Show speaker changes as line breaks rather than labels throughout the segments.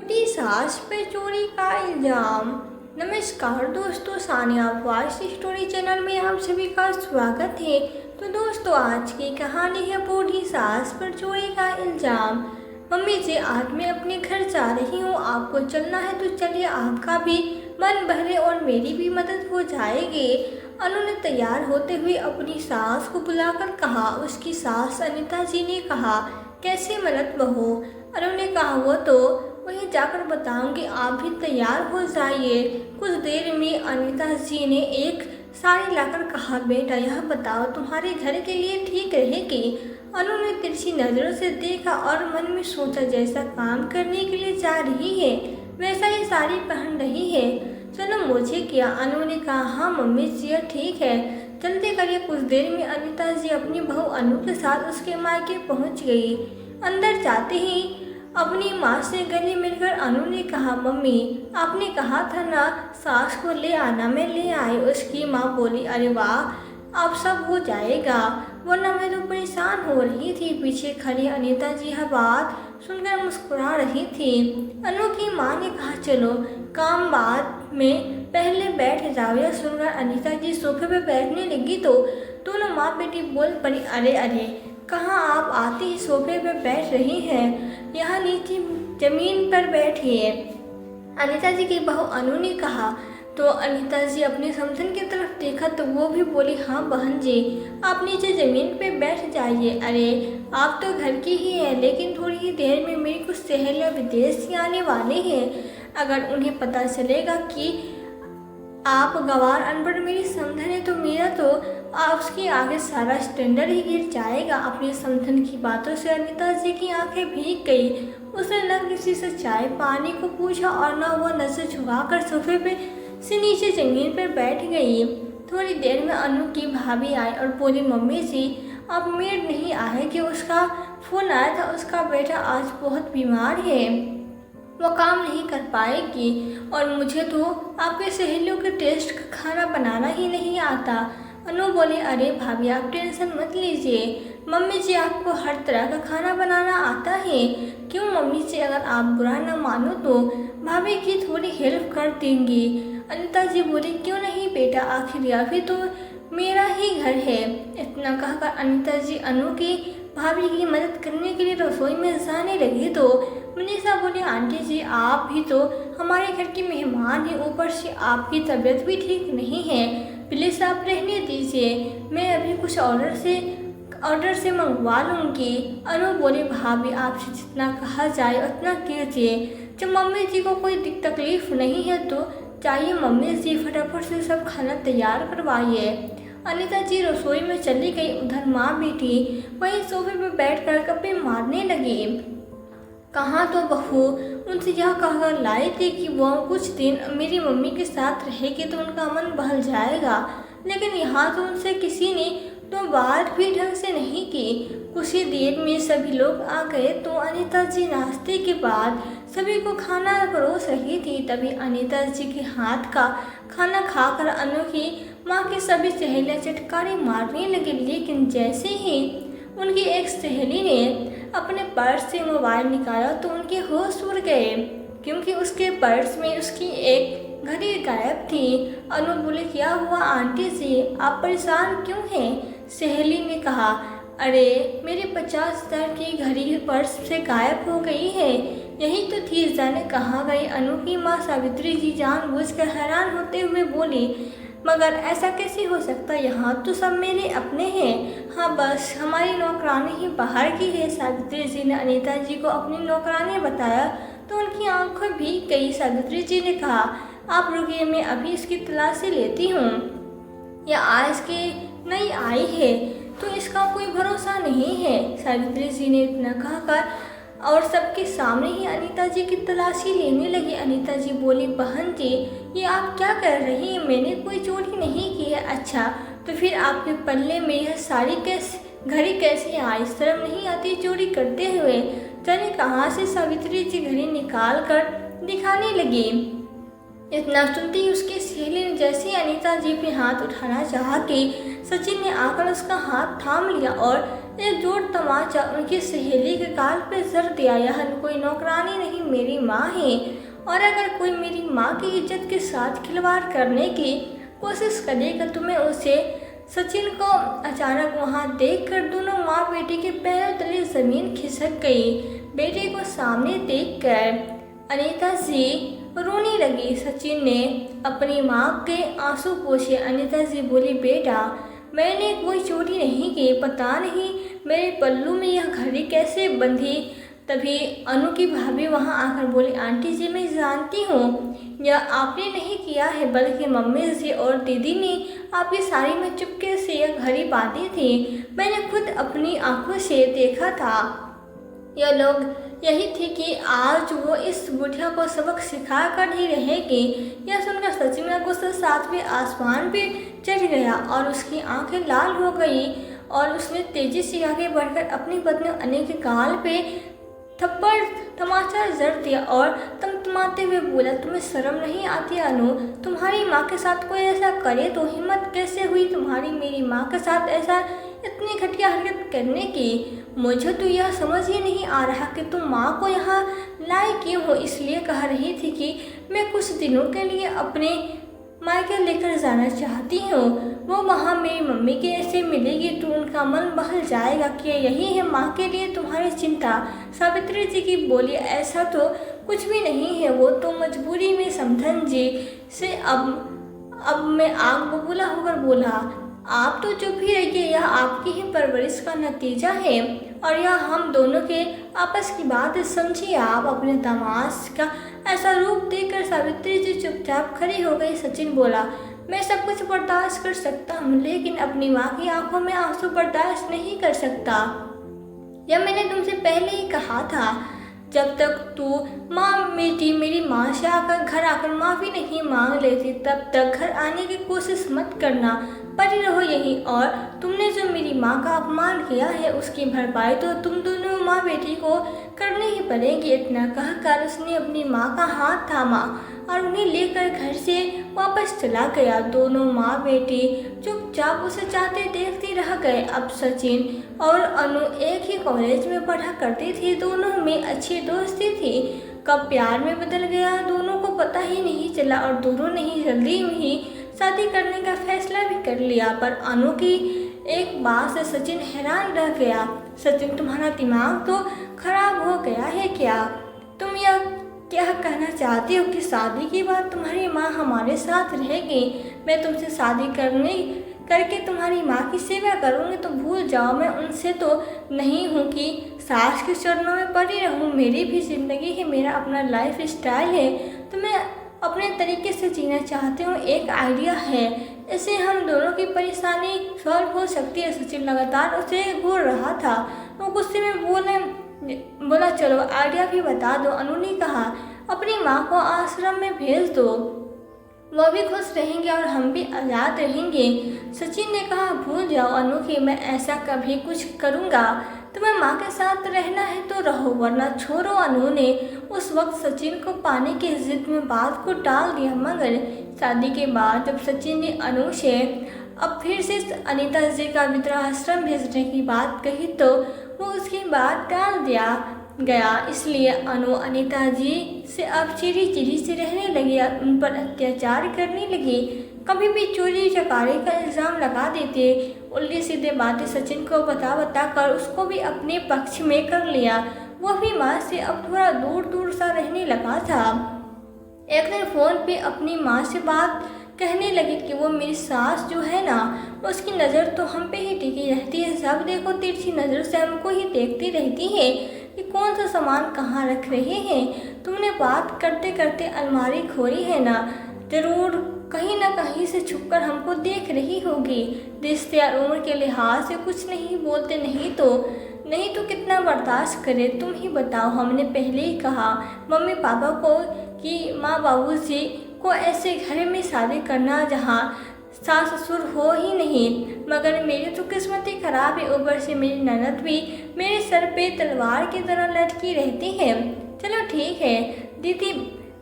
मेरी सास पे चोरी का इल्जाम। नमस्कार दोस्तों, सानिया वॉइस स्टोरी चैनल में आप सभी का स्वागत है। तो दोस्तों, आज की कहानी है बूढ़ी सास पर चोरी का इल्जाम। मम्मी जी, आज मैं अपने घर जा रही हूँ, आपको चलना है तो चलिए, आपका भी मन बहले और मेरी भी मदद हो जाएगी। अनु ने तैयार होते हुए अपनी सास को बुलाकर कहा। उसकी सास अनीता जी ने कहा, कैसी मदद बहू? अनु ने कहा, वो तो वहीं जाकर बताऊंगी, आप भी तैयार हो जाइए। कुछ देर में अनीता जी ने एक साड़ी लाकर कहा, बेटा यह बताओ तुम्हारे घर के लिए ठीक रहेगी? अनु ने तिरछी नजरों से देखा और मन में सोचा, जैसा काम करने के लिए जा रही है वैसा ही साड़ी पहन रही है, चलो मुझे क्या। अनु ने कहा, हाँ मम्मी जी यह ठीक है, जल्दी करिए। कुछ देर में अनीता जी अपनी बहू अनु के साथ उसके मायके पहुंच गई। अंदर जाते ही अपनी माँ से गले मिलकर अनु ने कहा, मम्मी आपने कहा था ना सास को ले आना, मैं ले आई। उसकी माँ बोली, अरे वाह अब सब हो जाएगा, वरना मैं तो परेशान हो रही थी। पीछे खड़ी अनीता जी यह बात सुनकर मुस्कुरा रही थी। अनु की माँ ने कहा, चलो काम बाद में, पहले बैठ जाओ। यह सुनकर अनीता जी सोफे पर बैठने लगी तो दोनों माँ बेटी बोल पड़ी, अरे अरे कहाँ आप आती ही सोफे पर बैठ रही हैं, यहाँ नीचे जमीन पर बैठिए। अनीता जी की बहू अनु ने कहा। तो अनीता जी अपने समधन की तरफ देखा तो वो भी बोली, हाँ बहन जी आप नीचे जमीन पे बैठ जाइए। अरे आप तो घर की ही हैं, लेकिन थोड़ी ही देर में मेरी कुछ सहेलियाँ विदेश से आने वाले हैं, अगर उन्हें पता चलेगा कि आप गंवार अनपढ़ मेरी समधन है तो मेरा तो उसके आगे सारा स्टैंडर्ड ही गिर जाएगा। अपनी समधन की बातों से अनीता जी की आंखें भीग गई। उसने न किसी से चाय पानी को पूछा और न वो नजर झुकाकर सोफे पे से नीचे जमीन पर बैठ गई। थोड़ी देर में अनु की भाभी आई और बोली, मम्मी जी अब मेड नहीं आएगी, उसका फोन आया था, उसका बेटा आज बहुत बीमार है, वो काम नहीं कर पाएगी, और मुझे तो आपके सहेलियों के टेस्ट का खाना बनाना ही नहीं आता। अनु बोले, अरे भाभी आप टेंशन मत लीजिए, मम्मी जी आपको हर तरह का खाना बनाना आता है। क्यों मम्मी जी, अगर आप बुरा ना मानो तो भाभी की थोड़ी हेल्प कर देंगी। अनीता जी बोली, क्यों नहीं बेटा, आखिर यह भी तो मेरा ही घर है। इतना कहकर अनीता जी अनु की भाभी की मदद करने के लिए रसोई में जाने लगी तो मनीषा बोली, आंटी जी आप भी तो हमारे घर की मेहमान हैं, ऊपर से आपकी तबीयत भी ठीक नहीं है, प्लीज़ आप रहने दीजिए, मैं अभी कुछ ऑर्डर से मंगवा लूँगी। अनु बोले, भाभी आपसे जितना कहा जाए उतना कीजिए, जब मम्मी जी को कोई तकलीफ नहीं है तो चाहिए मम्मी जी फटाफट से सब खाना तैयार करवाइए। अनीता जी रसोई में चली गई। उधर माँ बेटी वहीं सोफे पर बैठकर गप्पे मारने लगी। कहाँ तो बहू उनसे यह कहकर लाई थी कि वो कुछ दिन मेरी मम्मी के साथ रहेगी तो उनका मन बहल जाएगा, लेकिन यहाँ तो उनसे किसी ने तो बात भी ढंग से नहीं की। कुछ ही देर में सभी लोग आ गए तो अनीता जी नाश्ते के बाद सभी को खाना परोस रही थी। तभी अनीता जी के हाथ का खाना खाकर अनु की माँ की सभी सहेलियाँ चटकारे मारने लगी, लेकिन जैसे ही उनकी एक सहेली ने अपने पर्स से मोबाइल निकाला तो उनके होश उड़ गए, क्योंकि उसके पर्स में उसकी एक घड़ी गायब थी। अनु बोले, क्या हुआ आंटी जी, आप परेशान क्यों हैं? सहेली ने कहा, अरे मेरी 50,000 की घड़ी पर्स से गायब हो गई है, यही तो थी, जाने कहाँ गई। अनु की माँ सावित्री जी जानबूझकर हैरान होते हुए बोली, मगर ऐसा कैसे हो सकता, यहाँ तो सब मेरे अपने हैं। हाँ बस हमारी नौकरानी ही बाहर की है। सावित्री जी ने अनीता जी को अपनी नौकरानी बताया तो उनकी आंखें भीग गई। सावित्री जी ने कहा, आप रुकिए, मैं अभी इसकी तलाशी लेती हूँ, यह आज की नई आई है तो इसका कोई भरोसा नहीं है। सावित्री जी ने इतना कहकर और सबके सामने ही अनीता जी की तलाशी लेने लगी। अनीता जी बोली, बहन जी ये आप क्या कर रही हैं, मैंने कोई चोरी नहीं की है। अच्छा तो फिर आपके पल्ले में यह साड़ी घड़ी कैसे आई, शर्म नहीं आती चोरी करते हुए? जाने कहाँ से सावित्री जी घड़ी निकाल कर दिखाने लगी। इतना सुनते ही उसकी सहेली ने जैसे ही अनीता जी पे हाथ उठाना चाहा कि सचिन ने आकर उसका हाथ थाम लिया और एक जोर तमाचा उनकी सहेली के गाल पे जर दिया। यह कोई नौकरानी नहीं, मेरी माँ है, और अगर कोई मेरी माँ की इज्जत के साथ खिलवाड़ करने की कोशिश करेगा तो मैं उसे। सचिन को अचानक वहां देखकर दोनों माँ बेटी के पैरों तले जमीन खिसक गई। बेटे को सामने देखकर अनीता जी रोने लगी। सचिन ने अपनी माँ के आंसू पोंछे। अनीता जी बोली, बेटा मैंने कोई चोरी नहीं की, पता नहीं मेरे पल्लू में यह घड़ी कैसे बंधी। तभी अनु की भाभी वहां आकर बोली, आंटी जी मैं जानती हूँ यह आपने नहीं किया है, बल्कि मम्मी जी और दीदी ने आपकी साड़ी में चुपके से यह घड़ी बांधी थी। मैंने खुद अपनी आंखों से देखा था। यह लोग यही थी कि आज वो इस बुढ़िया को सबक सिखा कर ही रहेगी। यह सुनकर सचिन का गुस्सा सातवें आसमान पे चढ़ गया और उसकी आंखें लाल हो गई और उसने तेजी से आगे बढ़कर अपनी पत्नी अनु के गाल पे थप्पड़ तमाचा जड़ दिया और तमतमाते हुए बोला, तुम्हें शर्म नहीं आती अनु? तुम्हारी माँ के साथ कोई ऐसा करे तो हिम्मत कैसे हुई तुम्हारी मेरी माँ के साथ ऐसा इतनी घटिया हरकत करने की? मुझे तो यह समझ ही नहीं आ रहा कि तुम माँ को यहाँ लाए क्यों हो। इसलिए कह रही थी कि मैं कुछ दिनों के लिए अपने मायके लेकर जाना चाहती हूँ। वो वहाँ मेरी मम्मी के से मिलेगी तो उनका मन बहल जाएगा। क्या यही है माँ के लिए तुम्हारी चिंता? सावित्री जी की बोली, ऐसा तो कुछ भी नहीं है, वो तो मजबूरी में समधन जी से। अब मैं आग बबूला होकर बोला, आप तो चुप ही रहिए, यह आपकी ही परवरिश का नतीजा है और यह हम दोनों के आपस की बात है, समझिए आप। अपने दामाद का ऐसा रूप देखकर सावित्री जी चुपचाप खड़ी हो गई। सचिन बोला, मैं सब कुछ बर्दाश्त कर सकता हूँ, लेकिन अपनी माँ की आंखों में आंसू बर्दाश्त नहीं कर सकता। यह मैंने तुमसे पहले ही कहा था। जब तक तू मेरी माँ से घर आकर माफ़ी नहीं मांग लेती, तब तक घर आने की कोशिश मत करना, पड़ी रहो यहीं। और तुमने जो मेरी माँ का अपमान किया है उसकी भरपाई तो तुम दोनों माँ बेटी को करनी ही पड़ेगी। इतना कहकर उसने अपनी माँ का हाथ थामा और उन्हें लेकर घर से वापस चला गया। दोनों माँ बेटी चुपचाप उसे जाते देखते रह गए। अब सचिन और अनु एक ही कॉलेज में पढ़ा करती थी, दोनों में अच्छी दोस्ती थी। कब प्यार में बदल गया दोनों को पता ही नहीं चला और दोनों ने ही जल्दी में ही शादी करने का फैसला भी कर लिया। पर अनु की एक बात से सचिन हैरान रह गया। सचिन, तुम्हारा दिमाग तो खराब हो गया है क्या? तुम यह क्या कहना चाहती हो कि शादी के बाद तुम्हारी माँ हमारे साथ रहेगी? मैं तुमसे शादी करके तुम्हारी माँ की सेवा करूँगी तो भूल जाओ, मैं उनसे तो नहीं हूँ कि सास के चरणों में पड़ी रहूँ। मेरी भी ज़िंदगी है, मेरा अपना लाइफ स्टाइल है, तो मैं अपने तरीके से जीना चाहती हूँ। एक आइडिया है, इससे हम दोनों की परेशानी सॉल्व हो सकती है। सचिन लगातार उसे घूर रहा था। वो गुस्से में बोला, चलो आइडिया भी बता दो। अनु ने कहा, अपनी माँ को आश्रम में भेज दो, वो भी खुश रहेंगे और हम भी आज़ाद रहेंगे। सचिन ने कहा, भूल जाओ अनु कि मैं ऐसा कभी कुछ करूँगा। तुम्हें माँ के साथ रहना है तो रहो, वरना छोड़ो। अनु ने उस वक्त सचिन को पाने की जिद में बात को टाल दिया। मगर शादी के बाद जब सचिन ने अनु से अब फिर से अनीता जी का वृद्धाश्रम भेजने की बात कही तो वो उसकी बात टाल दिया गया। इसलिए अनु अनीता जी से अब चिड़ी से रहने लगी, उन पर अत्याचार करने लगी। कभी भी चोरी चकारी का इल्ज़ाम लगा देते, उल्टी सीधे बातें सचिन को बता कर उसको भी अपने पक्ष में कर लिया। वो भी माँ से अब थोड़ा दूर सा रहने लगा था। एक दिन फ़ोन पे अपनी माँ से बात कहने लगी कि वो मेरी सास जो है ना, उसकी नज़र तो हम पे ही टिकी रहती है। जब देखो तिरछी नज़र से हमको ही देखती रहती है कि कौन सा सामान कहाँ रख रहे हैं। तुमने बात करते करते अलमारी खोली है ना, ज़रूर कहीं ना कहीं से छुपकर हमको देख रही होगी। रिश्ते और उम्र के लिहाज से कुछ नहीं बोलते, नहीं तो कितना बर्दाश्त करे, तुम ही बताओ। हमने पहले ही कहा मम्मी पापा को कि माँ बाबूजी को ऐसे घर में शादी करना जहाँ सास ससुर हो ही नहीं। मगर मेरी तो किस्मत ही खराब है, ऊपर से मेरी ननद भी मेरे सर पे तलवार की तरह लटकी रहती है। चलो ठीक है दीदी,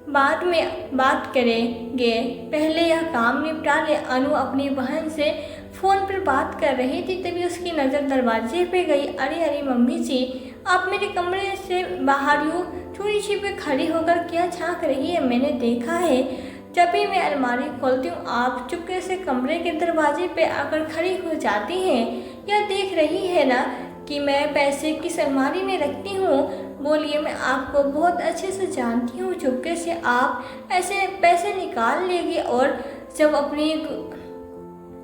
बाद में बात करेंगे, पहले यह काम निपटा ले। अनु अपनी बहन से फ़ोन पर बात कर रही थी, तभी उसकी नज़र दरवाजे पे गई। अरे अरे मम्मी जी, आप मेरे कमरे से बाहर यूँ चोरी छिपे खड़ी होकर क्या झांक रही है? मैंने देखा है जब भी मैं अलमारी खोलती हूँ आप चुपके से कमरे के दरवाजे पे आकर खड़ी हो जाती हैं। यह देख रही है ना कि मैं पैसे किस अलमारी में रखती हूँ? बोलिए, मैं आपको बहुत अच्छे से जानती हूँ। चुपके से आप ऐसे पैसे निकाल लेगी और जब अपनी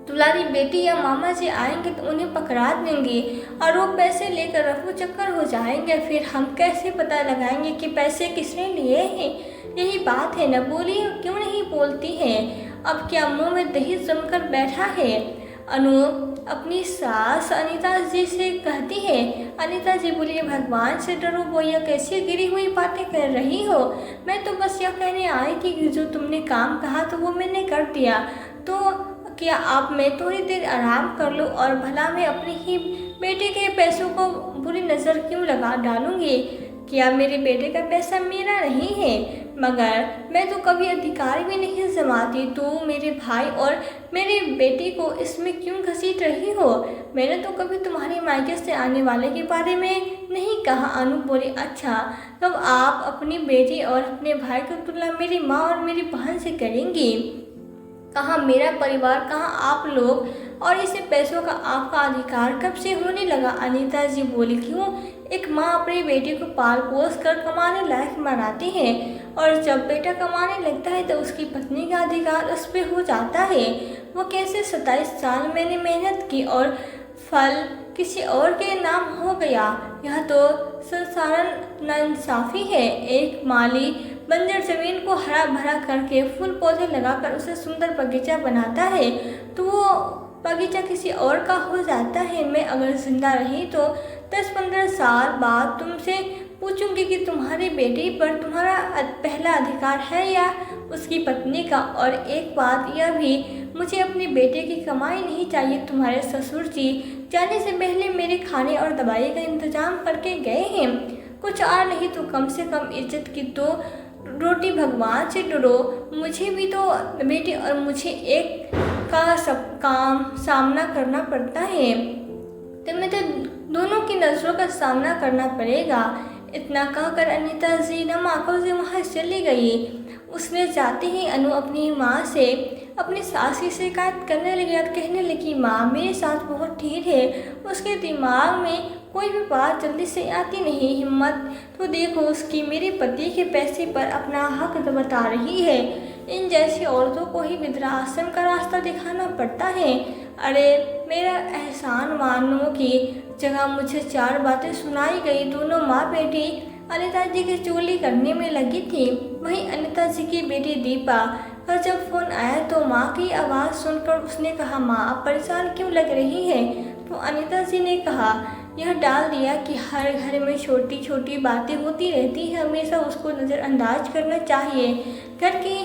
दुलारी बेटी या मामा जी आएंगे तो उन्हें पकड़ा देंगी और वो पैसे लेकर रफू चक्कर हो जाएंगे। फिर हम कैसे पता लगाएंगे कि पैसे किसने लिए हैं? यही बात है न, बोलिए क्यों नहीं बोलती है? अब क्या मुंह में दही जमकर बैठा है? अनु अपनी सास अनीता जी से कहती है। अनीता जी बोलिए, भगवान से डरो, वो यह कैसी गिरी हुई बातें कर रही हो? मैं तो बस यह कहने आई थी कि जो तुमने काम कहा तो वो मैंने कर दिया, तो क्या आप मैं थोड़ी देर आराम कर लूँ? और भला मैं अपनी ही बेटे के पैसों को बुरी नज़र क्यों लगा डालूँगी? क्या मेरे बेटे का पैसा मेरा नहीं है? मगर मैं तो कभी अधिकार भी नहीं जमाती, तो मेरे भाई और मेरे बेटे को इसमें क्यों घसीट रही हो? मैंने तो कभी तुम्हारे मायके से आने वाले के बारे में नहीं कहा। अनु बोली, अच्छा तब आप अपनी बेटी और अपने भाई की तुलना मेरी माँ और मेरी बहन से करेंगी? कहाँ मेरा परिवार, कहाँ आप लोग, और इसे पैसों का आपका अधिकार कब से होने लगा? अनीता जी बोली, क्यों? एक माँ अपनी बेटी को पाल पोस कर कमाने लायक बनाती है और जब बेटा कमाने लगता है तो उसकी पत्नी का अधिकार उस पर हो जाता है। वो कैसे? 27 साल मैंने मेहनत की और फल किसी और के नाम हो गया। यह तो संसारण नाइंसाफ़ी है। एक माली बंजर जमीन को हरा भरा करके फूल पौधे लगाकर उसे सुंदर बगीचा बनाता है तो वो बगीचा किसी और का हो जाता है। मैं अगर जिंदा रही तो 10-15 साल बाद तुमसे पूछूंगी कि तुम्हारी बेटी पर तुम्हारा पहला अधिकार है या उसकी पत्नी का। और एक बात यह भी, मुझे अपने बेटे की कमाई नहीं चाहिए। तुम्हारे ससुर जी जाने से पहले मेरे खाने और दवाई का इंतजाम करके गए हैं। कुछ और नहीं तो कम से कम इज्जत की तो रोटी भगवान से डरो। मुझे भी तो बेटी और मुझे एक का सब काम सामना करना पड़ता है, तो मैं तो दोनों की नज़रों का सामना करना पड़ेगा। इतना कहकर अनीता जी नम आंखों से वहाँ चली गई। उसने जाते ही अनु अपनी माँ से अपनी सास की शिकायत करने लगी और कहने लगी, माँ मेरी सास बहुत ठीक है, उसके दिमाग में कोई भी बात जल्दी से आती नहीं। हिम्मत तो देखो उसकी, मेरे पति के पैसे पर अपना हक बता रही है। इन जैसी औरतों को ही वृद्धाश्रम का रास्ता दिखाना पड़ता है। अरे मेरा एहसान मानने की जगह मुझे 4 बातें सुनाई गई। दोनों माँ बेटी अनीता जी की चुगली करने में लगी थी। वहीं अनीता जी की बेटी दीपा का जब फ़ोन आया तो माँ की आवाज़ सुनकर उसने कहा, माँ आप परेशान क्यों लग रही है? तो अनीता जी ने कहा, यह डाल दिया कि हर घर में छोटी छोटी बातें होती रहती हैं, हमेशा उसको नज़रअंदाज करना चाहिए। घर की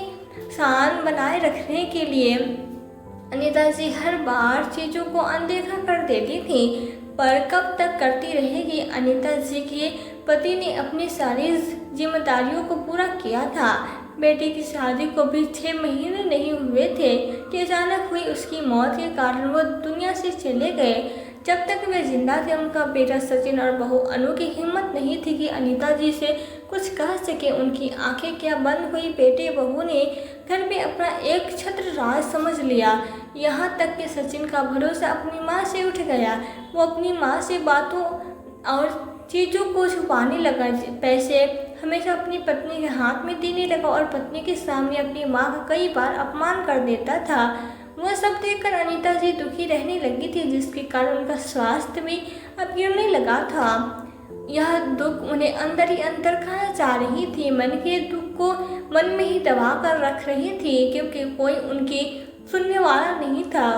शान बनाए रखने के लिए अनीता जी हर बार चीज़ों को अनदेखा कर देती थी, पर कब तक करती रहेगी? अनीता जी के पति ने अपनी सारी जिम्मेदारियों को पूरा किया था। बेटी की शादी को भी 6 महीने नहीं हुए थे कि अचानक हुई उसकी मौत के कारण वो दुनिया से चले गए। जब तक वे जिंदा थे उनका बेटा सचिन और बहू अनु की हिम्मत नहीं थी कि अनीता जी से कुछ कह सके। उनकी आंखें क्या बंद हुई। बेटे बहू ने घर में अपना एक छत्र राज समझ लिया। यहाँ तक कि सचिन का भरोसा अपनी माँ से उठ गया। वो अपनी माँ से बातों और चीज़ों को छुपाने लगा। पैसे हमेशा अपनी पत्नी के हाथ में देने लगा और पत्नी के सामने अपनी माँ का कई बार अपमान कर देता था। वह सब देखकर अनीता जी दुखी रहने लगी थी, जिसके कारण उनका स्वास्थ्य भी अब गिरने लगा था। यह दुख उन्हें अंदर ही अंदर खाया जा रही थी। मन के दुख को मन में ही दबा कर रख रही थी, क्योंकि कोई उनकी सुनने वाला नहीं था।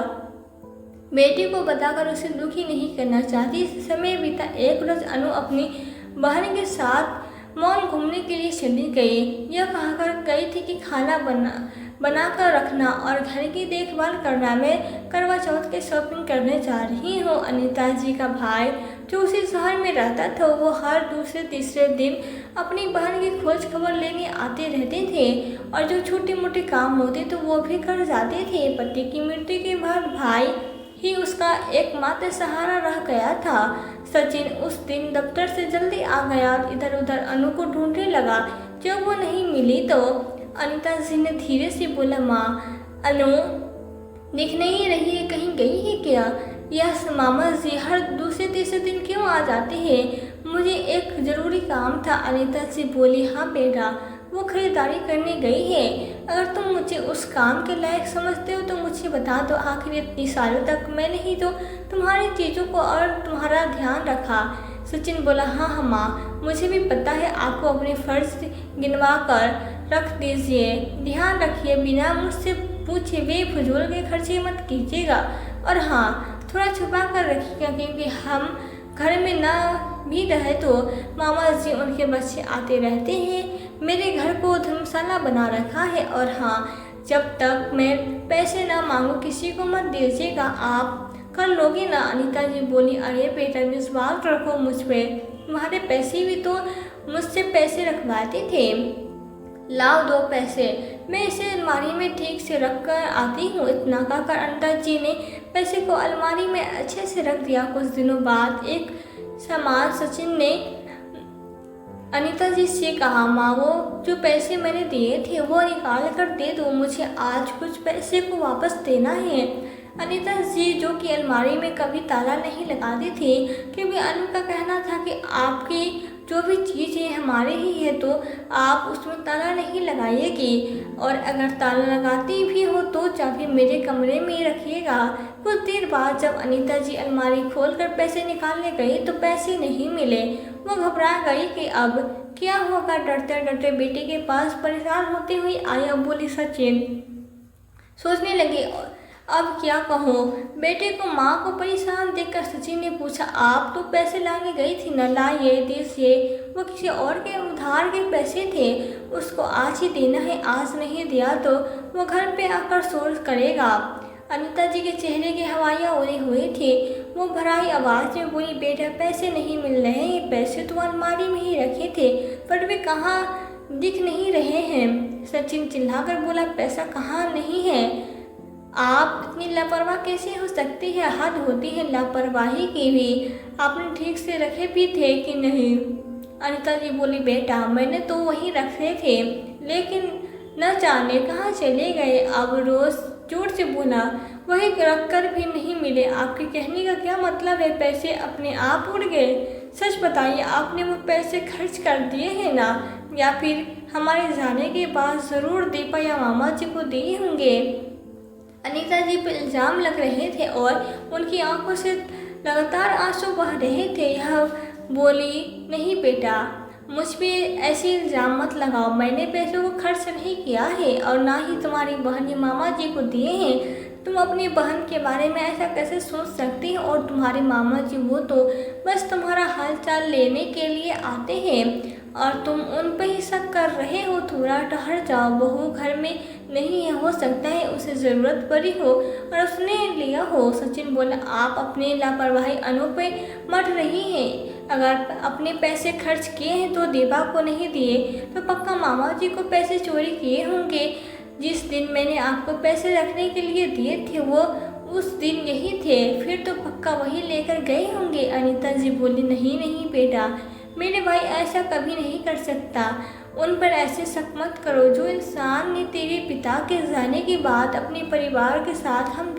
बेटी को बताकर उसे दुखी नहीं करना चाहती। समय बीता। एक रोज अनु अपनी बहन के साथ मॉल घूमने के लिए चली गई। यह कहकर गई थी कि खाना बना कर रखना और घर की देखभाल करना। मैं करवा चौथ के शॉपिंग करने जा रही हूँ। अनीता जी का भाई जो उसी शहर में रहता था, वो हर दूसरे तीसरे दिन अपनी बहन की खोज खबर लेने आते रहते थे और जो छोटे मोटे काम होते तो वो भी कर जाते थे। पति की मृत्यु के बाद भाई ही उसका एकमात्र सहारा रह गया था। सचिन उस दिन दफ्तर से जल्दी आ गया और इधर उधर अनु को ढूंढने लगा। जब वो नहीं मिली तो अनीता जी ने धीरे से बोला, माँ, अनु दिख नहीं रही है, कहीं गई है क्या? यह मामा जी हर दूसरे तीसरे दिन क्यों आ जाते हैं? मुझे एक ज़रूरी काम था। अनीता जी बोली, हाँ बेटा, वो खरीदारी करने गई है। अगर तुम मुझे उस काम के लायक समझते हो तो मुझे बता दो। आखिर इतनी सालों तक मैंने ही तो तुम्हारी चीज़ों को और तुम्हारा ध्यान रखा। सचिन बोला, हाँ माँ, मुझे भी पता है। आपको अपने फर्ज गिनवा कर रख दीजिए। ध्यान रखिए, बिना मुझसे पूछे बेफजूल के खर्चे मत कीजिएगा। और हाँ, थोड़ा छुपा कर रखिएगा, क्योंकि हम घर में ना भी रहे तो मामा जी उनके बच्चे आते रहते हैं। मेरे घर को धर्मशाला बना रखा है। और हाँ, जब तक मैं पैसे ना मांगू किसी को मत दीजिएगा। आप कर लोगे ना? अनीता जी बोली, अरे बेटा, विश्वास रखो मुझ पे। तुम्हारे पैसे भी तो मुझसे पैसे रखवाते थे। लाओ दो पैसे, मैं इसे अलमारी में ठीक से रख कर आती हूँ। इतना कहकर अनीता जी ने पैसे को अलमारी में अच्छे से रख दिया। कुछ दिनों बाद एक सामान सचिन ने अनीता जी से कहा, माँ, वो जो पैसे मैंने दिए थे वो निकाल कर दे दो। मुझे आज कुछ पैसे को वापस देना है। अनीता जी, जो कि अलमारी में कभी ताला नहीं लगाती थी, क्योंकि अनु का कहना था कि आपकी जो भी चीज़ है हमारे ही है, तो आप उसमें ताला नहीं लगाइएगी। और अगर ताला लगाती भी हो तो चाबी मेरे कमरे में ही रखिएगा। कुछ देर बाद जब अनीता जी अलमारी खोलकर पैसे निकालने गई तो पैसे नहीं मिले। वो घबरा गई कि अब क्या होगा। डरते डरते बेटे के पास परेशान होते हुए आई और बोली, सचिन। सोचने लगी, अब क्या कहूँ। बेटे को माँ को परेशान देखकर सचिन ने पूछा, आप तो पैसे लाने गई थी न? लाइए, दीजिए। वो किसी और के उधार के पैसे थे, उसको आज ही देना है। आज नहीं दिया तो वो घर पे आकर शोर करेगा। अनीता जी के चेहरे की हवाइयाँ उड़ी हुई थी। वो भराई आवाज़ में बोली, बेटा, पैसे नहीं मिल रहे हैं। पैसे तो अलमारी में ही रखे थे, पर वे कहाँ दिख नहीं रहे हैं। सचिन चिल्लाकर बोला, पैसा कहाँ नहीं है? आप इतनी लापरवाह कैसे हो सकती है? हद होती है लापरवाही की भी। आपने ठीक से रखे भी थे कि नहीं? अनीता जी बोली, बेटा, मैंने तो वहीं रखे थे, लेकिन न जाने कहाँ चले गए। अब रोज जोर से बोला, वहीं रख कर भी नहीं मिले। आपके कहने का क्या मतलब है? पैसे अपने आप उड़ गए? सच बताइए, आपने वो पैसे खर्च कर दिए हैं ना? या फिर हमारे जाने के बाद ज़रूर दीपा या मामा जी को दिए होंगे। अनीता जी पर इल्ज़ाम लग रहे थे और उनकी आंखों से लगातार आंसू बह रहे थे। यह बोली, नहीं बेटा, मुझ पे ऐसे इल्ज़ाम मत लगाओ। मैंने पैसों को खर्च नहीं किया है और ना ही तुम्हारी बहन या मामा जी को दिए हैं। तुम अपनी बहन के बारे में ऐसा कैसे सोच सकती हो? और तुम्हारे मामा जी, वो तो बस तुम्हारा हालचाल लेने के लिए आते हैं और तुम उन पर ही शक कर रहे हो। थोड़ा ठहर जाओ, बहू घर में नहीं है, हो सकता है उसे ज़रूरत पड़ी हो और उसने लिया हो। सचिन बोला, आप अपनी लापरवाही अनु पे मर रही हैं। अगर अपने पैसे खर्च किए हैं तो दीपा को नहीं दिए तो पक्का मामा जी को पैसे चोरी किए होंगे। जिस दिन मैंने आपको पैसे रखने के लिए दिए थे वो उस दिन यही थे, फिर तो पक्का वही लेकर गए होंगे। अनीता जी बोली, नहीं नहीं बेटा, मेरे भाई ऐसा कभी नहीं कर सकता। उन पर ऐसे शक मत करो। जो इंसान ने तेरे पिता के जाने के बाद अपने परिवार के साथ हम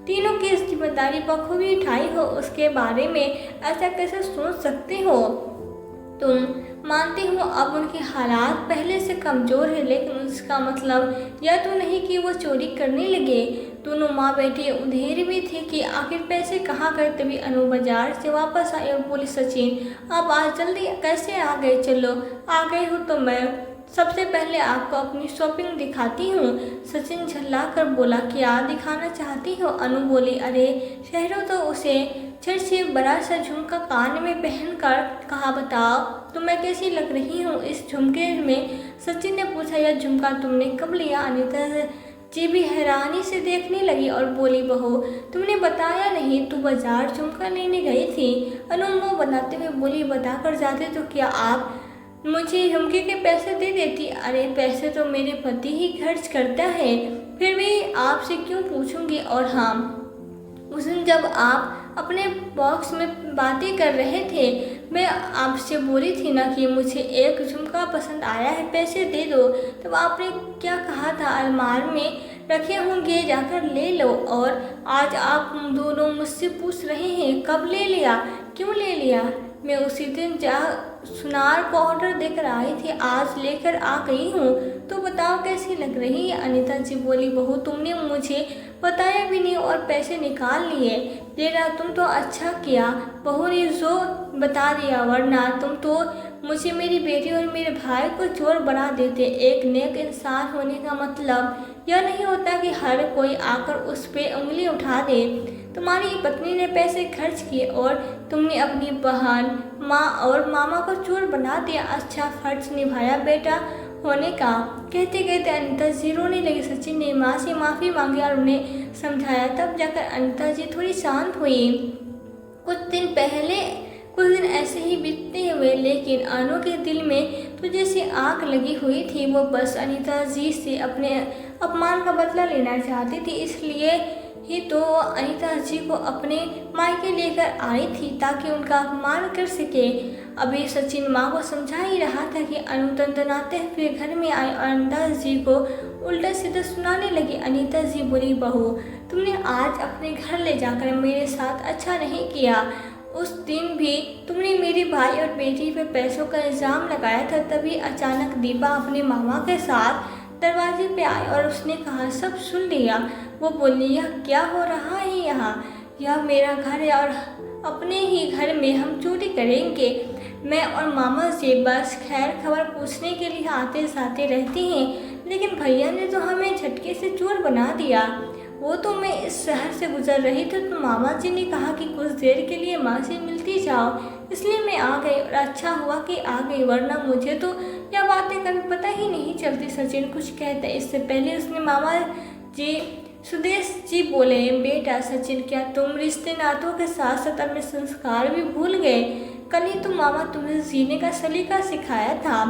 तीनों की जिम्मेदारी बखूबी उठाई हो, उसके बारे में ऐसा कैसे सोच सकते हो? तुम मानती हो अब उनके हालात पहले से कमज़ोर है, लेकिन उसका मतलब यह तो नहीं कि वो चोरी करने लगे। दोनों माँ बेटी उधेर में थे कि आखिर पैसे कहाँ गए। तभी अनु बाजार से वापस आई और बोली, सचिन, अब आज जल्दी कैसे आ गए? चलो, आ गए हो तो मैं सबसे पहले आपको अपनी शॉपिंग दिखाती हूँ। सचिन झल्ला कर बोला, क्या दिखाना चाहती हो? अनु बोली, अरे शहरों तो उसे झट से बड़ा सा झुमका कान में पहनकर कहा, बताओ तो मैं कैसी लग रही हूँ इस झुमके में? सचिन ने पूछा, यह झुमका तुमने कब लिया? अनीता जी भी हैरानी से देखने लगी और बोली, बहू तुमने बताया नहीं, तू बाजार झुमका लेने गई थी। अनु मुंह बनाते हुए बोली, बताकर जाते तो क्या आप मुझे झुमके के पैसे दे देती। अरे पैसे तो मेरे पति ही खर्च करता है, फिर भी आपसे क्यों पूछूंगी। और हाँ, उस दिन जब आप अपने बॉक्स में बातें कर रहे थे, मैं आपसे बोली थी ना कि मुझे एक झुमका पसंद आया है, पैसे दे दो। तब आपने क्या कहा था, अलमार में रखे होंगे, जाकर ले लो। और आज आप दोनों मुझसे पूछ रहे हैं कब ले लिया, क्यों ले लिया। मैं उसी दिन जा सुनार को ऑर्डर देकर आई थी, आज लेकर आ गई हूँ। तो बताओ कैसी लग रही है। अनीता जी बोली, बहू तुमने मुझे बताया भी नहीं और पैसे निकाल लिए। तेरा तुम तो अच्छा किया, बहू ने जो बता दिया, वरना तुम तो मुझे, मेरी बेटी और मेरे भाई को चोर बना देते। एक नेक इंसान होने का मतलब यह नहीं होता कि हर कोई आकर उस पे उंगली उठा दे। तुम्हारी पत्नी ने पैसे खर्च किए और तुमने अपनी बहन, माँ और मामा को चोर बना दिया। अच्छा फर्ज निभाया बेटा होने का। कहते कहते अनीता जी रोने लगी। सचिन ने माँ से माफ़ी मांगी और उन्हें समझाया, तब जाकर अनीता जी थोड़ी शांत हुई। कुछ दिन ऐसे ही बीतते हुए, लेकिन अनु के दिल में तो जैसे आग लगी हुई थी। वो बस अनीता जी से अपने अपमान का बदला लेना चाहती थी, इसलिए ही तो अनीता जी को अपने मायके लेकर आई थी, ताकि उनका अपमान कर सके। अभी सचिन माँ को समझा ही रहा था कि अनु तनतनाते हुए घर में आई और अनीता जी को उल्टा सीधा सुनाने लगी। अनीता जी बोली, बहू तुमने आज अपने घर ले जाकर मेरे साथ अच्छा नहीं किया। उस दिन भी तुमने मेरे भाई और बेटी पे पैसों का इल्ज़ाम लगाया था। तभी अचानक दीपा अपने मामा के साथ दरवाजे पे आई और उसने कहा, सब सुन लिया। वो बोली, यह क्या हो रहा है यहाँ, यह मेरा घर है और अपने ही घर में हम चोरी करेंगे। मैं और मामा से बस खैर खबर पूछने के लिए आते जाते रहते हैं, लेकिन भैया ने तो हमें झटके से चोर बना दिया। वो तो मैं इस शहर से गुजर रही थी तो मामा जी ने कहा कि कुछ देर के लिए माँ से मिलती जाओ, इसलिए मैं आ गई और अच्छा हुआ कि आ गई, वरना मुझे तो यह बातें कभी पता ही नहीं चलती। सचिन कुछ कहता, इससे पहले उसने मामा जी सुदेश जी बोले, बेटा सचिन क्या तुम रिश्ते नातों के साथ साथ अपने संस्कार भी भूल गए। कल ही तो मामा तुम्हें जीने का सलीका सिखाया था,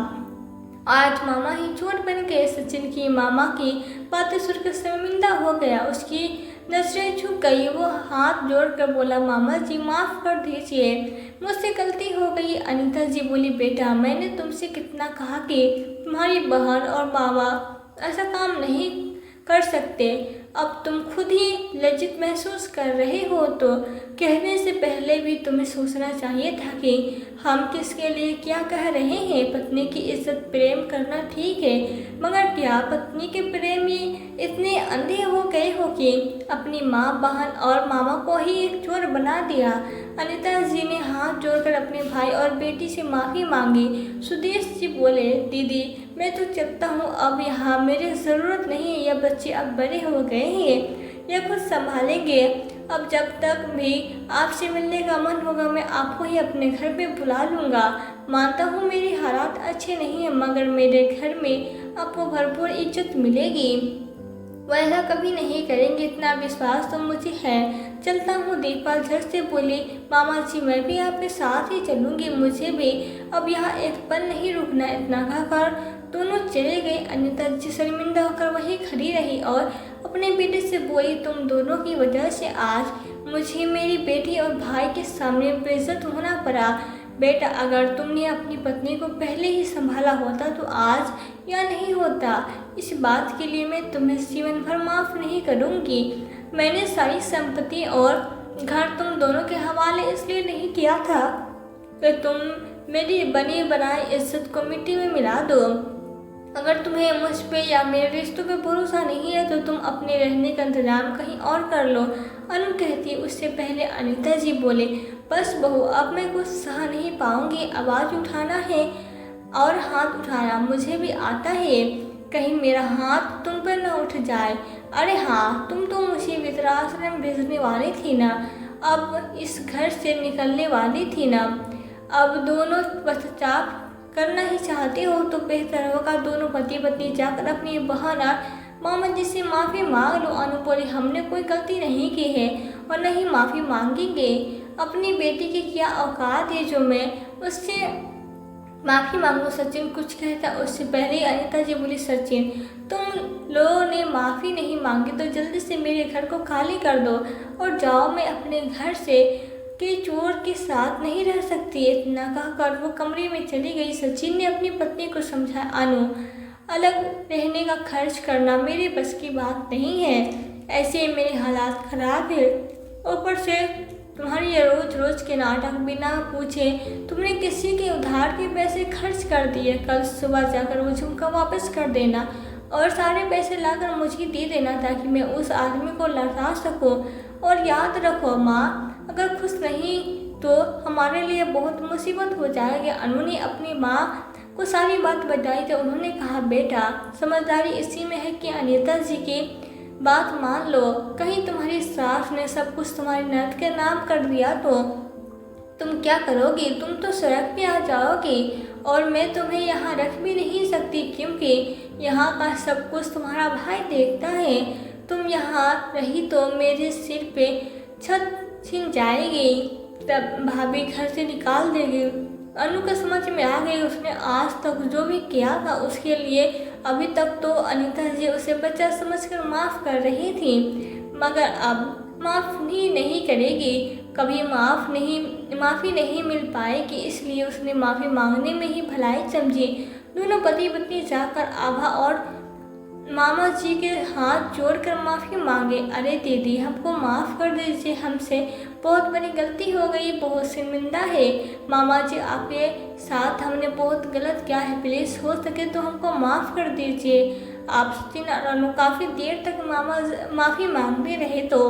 आज मामा ही चोट बन गए। सचिन की मामा की बातें सुनकर शर्मिंदा हो गया, उसकी नजरें झुक गई। वो हाथ जोड़कर बोला, मामा जी माफ़ कर दीजिए, मुझसे गलती हो गई। अनीता जी बोली, बेटा मैंने तुमसे कितना कहा कि तुम्हारी बहन और मामा ऐसा काम नहीं कर सकते। अब तुम खुद ही लज्जित महसूस कर रहे हो, तो कहने से पहले भी तुम्हें सोचना चाहिए था कि हम किसके लिए क्या कह रहे हैं। पत्नी की इज्जत प्रेम करना ठीक है, मगर क्या पत्नी के प्रेम में इतने अंधे हो गए हो कि अपनी माँ, बहन और मामा को ही एक चोर बना दिया। अनीता जी ने हाथ जोड़कर अपने भाई और बेटी से माफ़ी मांगी। सुदेश जी बोले, दीदी मैं तो चलता हूँ, अब यहाँ मेरी ज़रूरत नहीं है, यह बच्चे अब बड़े हो गए हैं, यह खुद संभालेंगे। अब जब तक भी आपसे मिलने का मन होगा मैं आपको ही अपने घर पे बुला लूँगा। मानता हूँ मेरे हालात अच्छे नहीं हैं, मगर मेरे घर में आपको भरपूर इज्जत मिलेगी। वह ऐसा कभी नहीं करेंगे, इतना विश्वास तो मुझे है। चलता हूँ। दीपा झट से बोली, मामा जी मैं भी आपके साथ ही चलूँगी, मुझे भी अब यहाँ एक पल नहीं रुकना। इतना कहकर दोनों चले गए। अनीता जी शर्मिंदा होकर वहीं खड़ी रही और अपने बेटे से बोली, तुम दोनों की वजह से आज मुझे मेरी बेटी और भाई के सामने बेइज्जत होना पड़ा। बेटा अगर तुमने अपनी पत्नी को पहले ही संभाला होता तो आज यह नहीं होता। इस बात के लिए मैं तुम्हें जीवन भर माफ़ नहीं करूँगी। मैंने सारी संपत्ति और घर तुम दोनों के हवाले इसलिए नहीं किया था कि तुम मेरी बनी बनाई इज्जत को मिट्टी में मिला दो। अगर तुम्हें मुझ पे या मेरे रिश्तों पे भरोसा नहीं है तो तुम अपने रहने का इंतजाम कहीं और कर लो। अनु कहती। उससे पहले अनीता जी बोले, बस बहू अब मैं कुछ सह नहीं पाऊंगी। आवाज़ उठाना है और हाथ उठाना मुझे भी आता है, कहीं मेरा हाथ तुम पर न उठ जाए। अरे हाँ, तुम तो मुझे वृद्धाश्रम भेजने वाली थी ना, अब इस घर से निकलने वाली थी ना। अब दोनों पश्चाताप करना ही चाहते हो तो बेहतर होगा दोनों पति पत्नी जाकर अपनी बहन और मामा जी से माफ़ी मांग लो। अनु बोली, हमने कोई गलती नहीं की है और न ही माफ़ी मांगेंगे। अपनी बेटी की क्या औकात है जो मैं उससे माफ़ी मांगू। सचिन कुछ कहता उससे पहले ही अनीता जी बोली, सचिन तुम लोगों ने माफ़ी नहीं मांगी तो जल्दी से मेरे घर को खाली कर दो और जाओ। मैं अपने घर से के चोर के साथ नहीं रह सकती। इतना कहकर वो कमरे में चली गई। सचिन ने अपनी पत्नी को समझाया, अनु अलग रहने का खर्च करना मेरे बस की बात नहीं है। ऐसे मेरे हालात खराब है, ऊपर से तुम्हारी ये रोज रोज के नाटक। बिना पूछे तुमने किसी के उधार के पैसे खर्च कर दिए। कल सुबह जाकर वो झुमका वापस कर देना और सारे पैसे लाकर मुझे दे देना ताकि मैं उस आदमी को लौटा सकूं। और याद रखो माँ, अगर खुश नहीं तो हमारे लिए बहुत मुसीबत हो जाएगी। अनु ने अपनी माँ को सारी बात बताई तो उन्होंने कहा, बेटा समझदारी इसी में है कि अनीता जी की बात मान लो। कहीं तुम्हारी सास ने सब कुछ तुम्हारी ननद के नाम कर दिया तो तुम क्या करोगी? तुम तो सड़क पे आ जाओगी और मैं तुम्हें यहाँ रख भी नहीं सकती क्योंकि यहाँ का सब कुछ तुम्हारा भाई देखता है। तुम यहाँ रही तो मेरे सिर पे छत छिन जाएगी, तब भाभी घर से निकाल देगी। अनु को समझ में आ गई, उसने आज तक जो भी किया था उसके लिए अभी तक तो अनीता जी उसे बच्चा समझकर माफ़ कर रही थी, मगर अब माफ़ भी नहीं करेगी। कभी माफ़ी नहीं मिल पाएगी, इसलिए उसने माफ़ी मांगने में ही भलाई समझी। दोनों पति पत्नी जाकर आभा और मामा जी के हाथ जोड़कर माफ़ी मांगे। अरे दीदी हमको माफ़ कर दीजिए, हमसे बहुत बड़ी गलती हो गई, बहुत शर्मिंदा है। मामा जी आपके साथ हमने बहुत गलत किया है, प्लीज़ हो सके तो हमको माफ़ कर दीजिए। आप सचिन और अनु काफ़ी देर तक माफ़ी मांगते रहे तो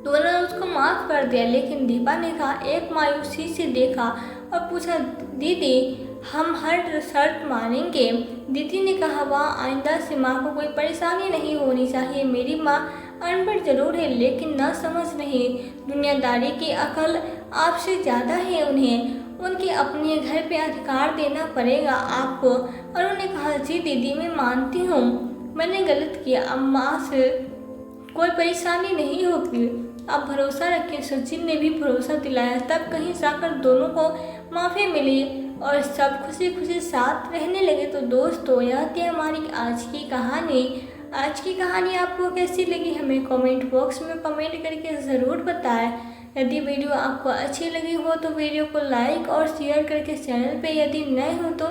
दोनों ने उसको माफ़ कर दिया, लेकिन दीपा ने कहा, एक मायूसी से देखा और पूछा, दीदी हम हर शर्त मानेंगे। दीदी ने कहा, वहाँ आइंदा से माँ को कोई परेशानी नहीं होनी चाहिए। मेरी माँ अनपढ़ जरूर है लेकिन न समझ नहीं, दुनियादारी की अकल आपसे ज़्यादा है उन्हें। उनके अपने घर पे अधिकार देना पड़ेगा आपको। और उन्होंने कहा, जी दीदी मैं मानती हूँ मैंने गलत किया, अब माँ से कोई परेशानी नहीं होगी, आप भरोसा रखें। सचिन ने भी भरोसा दिलाया। तब कहीं जाकर दोनों को माफ़ी मिली और सब खुशी खुशी साथ रहने लगे। तो दोस्तों यह थी हमारी आज की कहानी। आज की कहानी आपको कैसी लगी हमें कमेंट बॉक्स में कमेंट करके ज़रूर बताएं। यदि वीडियो आपको अच्छी लगी हो तो वीडियो को लाइक और शेयर करके चैनल पे यदि नए हो तो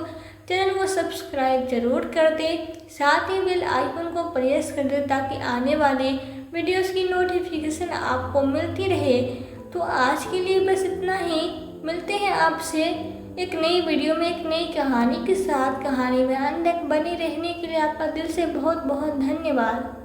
चैनल को सब्सक्राइब जरूर कर दें। साथ ही बेल आइकन को प्रेस कर दें ताकि आने वाले वीडियोस की नोटिफिकेशन आपको मिलती रहे। तो आज के लिए बस इतना ही, मिलते हैं आपसे एक नई वीडियो में एक नई कहानी के साथ। कहानी में अंत तक बने रहने के लिए आपका दिल से बहुत बहुत धन्यवाद।